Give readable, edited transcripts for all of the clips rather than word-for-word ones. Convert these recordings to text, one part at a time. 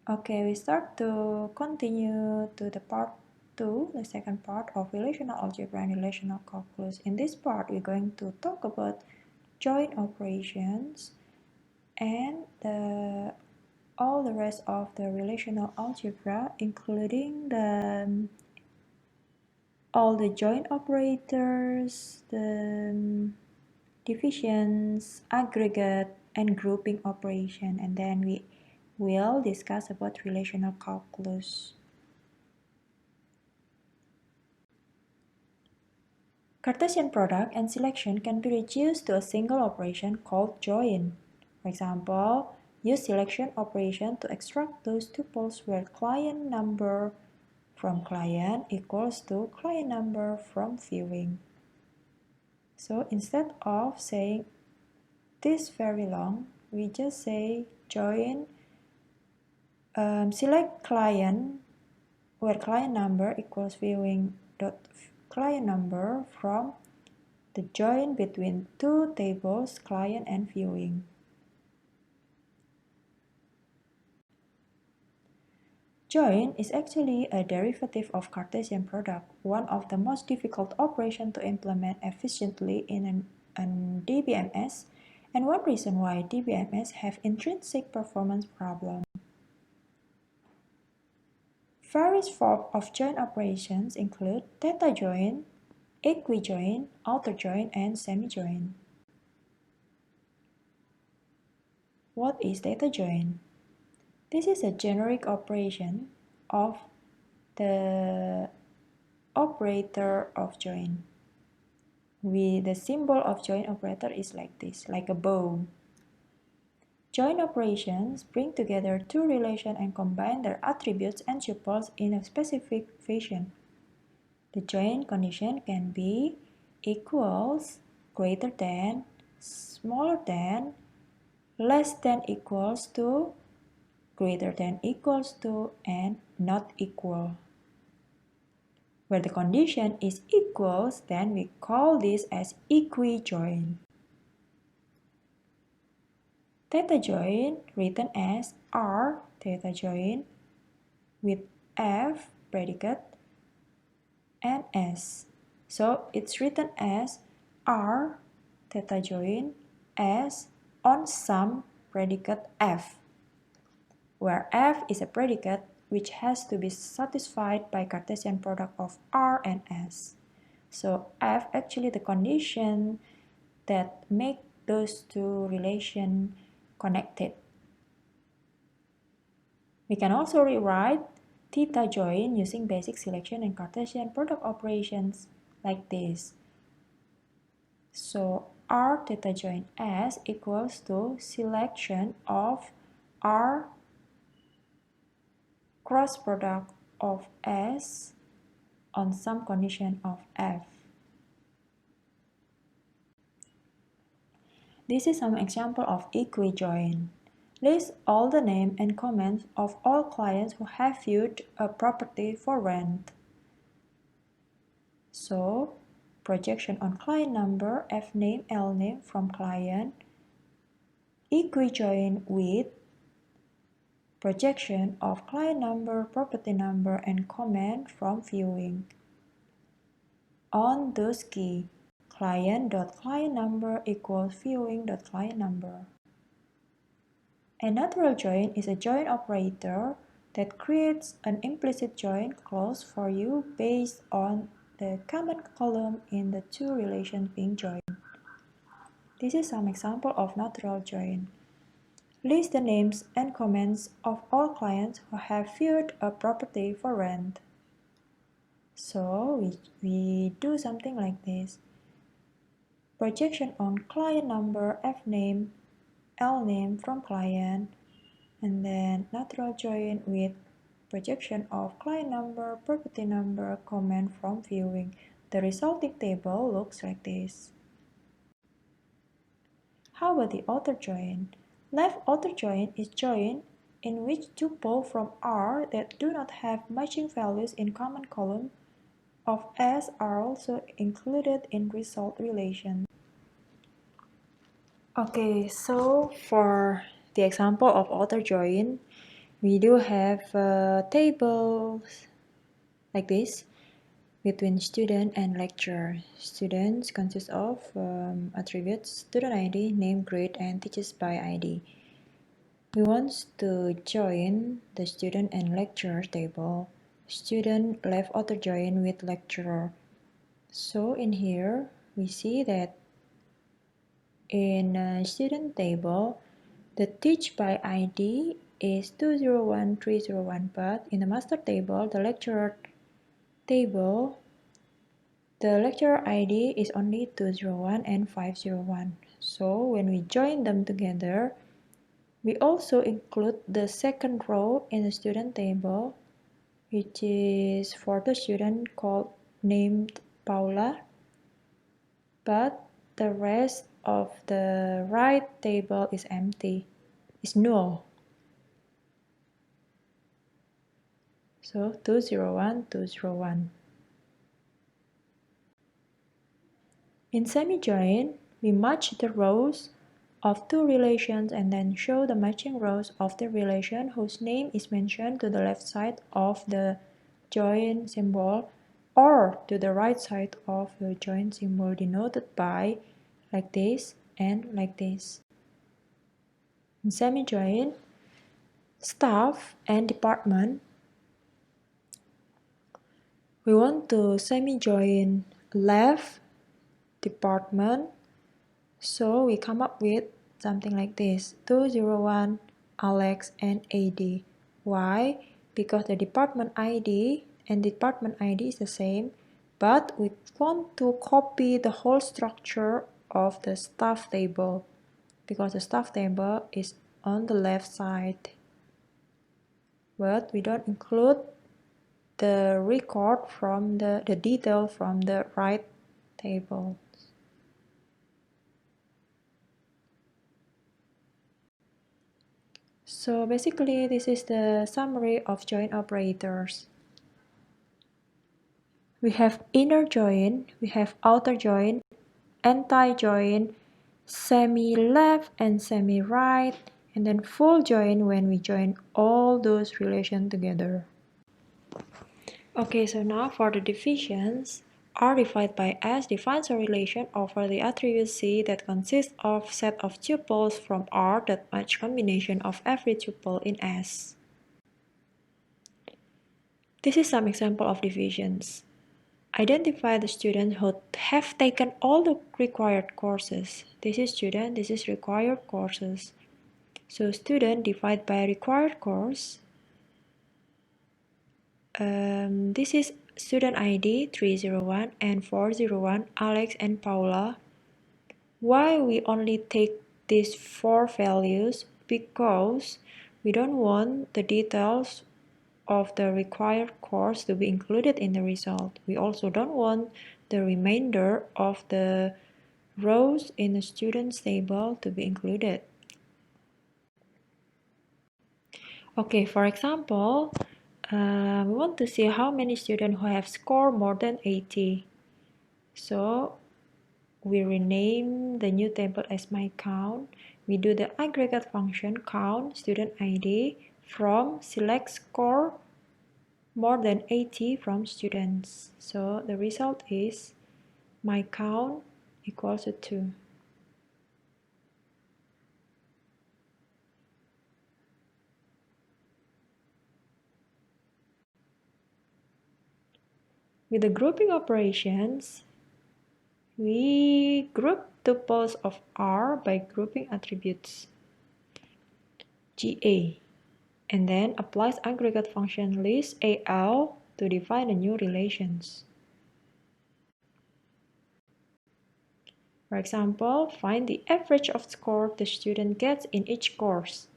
Okay, we start to continue to the part 2, the second part of relational algebra and relational calculus. In this part, we're going to talk about joint operations and all the rest of the relational algebra, including all the joint operators, the divisions, aggregate, and grouping operation, and then we will discuss about relational calculus. Cartesian product and selection can be reduced to a single operation called join. For example, use selection operation to extract those tuples where client number from client equals to client number from viewing. So instead of saying this very long, we just say join select client where client number equals viewing dot client number from the join between two tables, client and viewing. Join is actually a derivative of Cartesian product, one of the most difficult operations to implement efficiently in an DBMS, and one reason why DBMS have intrinsic performance problems. Various forms of join operations include theta join, equijoin, outer join, and semi-join. What is theta join? This is a generic operation of the operator of join. The symbol of join operator is like this, like a bow. Join operations bring together two relations and combine their attributes and tuples in a specific fashion. The join condition can be equals, greater than, smaller than, less than equals to, greater than equals to, and not equal. Where the condition is equals, then we call this as equijoin. Theta join written as R theta join with F predicate and S. So it's written as R theta join S on some predicate F, where F is a predicate which has to be satisfied by Cartesian product of R and S. So F actually the condition that make those two relations connected. We can also rewrite theta join using basic selection and Cartesian product operations like this. So R theta join S equals to selection of R cross product of S on some condition of F. This is some example of equijoin. List all the names and comments of all clients who have viewed a property for rent. So, projection on client number, F name, L name from client, equijoin with projection of client number, property number, and comment from viewing. On those key, client.client number equals viewing.client number. A natural join is a join operator that creates an implicit join clause for you based on the common column in the two relations being joined. This is some example of natural join. List the names and comments of all clients who have viewed a property for rent. So we do something like this. Projection on client number, F name, L name from client, and then natural join with projection of client number, property number, comment from viewing. The resulting table looks like this. How about the outer join? Left outer join is join in which tuples from R that do not have matching values in common column of S are also included in result relation. Okay, so for the example of outer join, We do have tables like this between student and lecturer. Students consist of attributes student ID, name, grade, and teachers by ID. We want to join the student and lecturer table. Student left auto join with lecturer. So in here, we see that in student table, the teach by ID is 201301, but in the master table, the lecturer table, the lecturer ID is only 201 and 501. So when we join them together, we also include the second row in the student table, which is for the student called named Paula, but the rest of the right table is empty, is null. So 201, 201. In semi-join, we match the rows of two relations and then show the matching rows of the relation whose name is mentioned to the left side of the join symbol or to the right side of the join symbol denoted by like this and like this. In semi-join, staff and department, we want to semi-join left department, so we come up with something like this: 201, Alex, and AD. Why? Because the department ID and department ID is the same, but we want to copy the whole structure of the staff table because the staff table is on the left side. But we don't include the record from the detail from the right table. So basically, this is the summary of join operators. We have inner join, we have outer join, anti-join, semi-left and semi-right, and then full join when we join all those relations together. Okay, so now for the divisions, R divided by S defines a relation over the attribute C that consists of set of tuples from R that match combination of every tuple in S. This is some example of divisions. Identify the students who have taken all the required courses. This is student, this is required courses. So student divided by required course. This is student ID 301 and 401, Alex and Paula. Why we only take these four values? Because we don't want the details of the required course to be included in the result. We also don't want the remainder of the rows in the students table to be included. Okay, for example, we want to see how many students who have scored more than 80. So we rename the new table as my count. We do the aggregate function count student ID from select score more than 80 from students. So the result is my count equals to 2. With the grouping operations, we group tuples of R by grouping attributes GA, and then applies aggregate function list AL to define the new relations. For example, find the average of score the student gets in each course.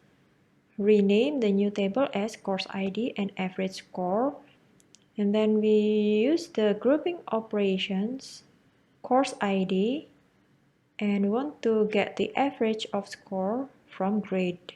Rename the new table as course ID and average score, and then we use the grouping operations course ID and want to get the average of score from grade.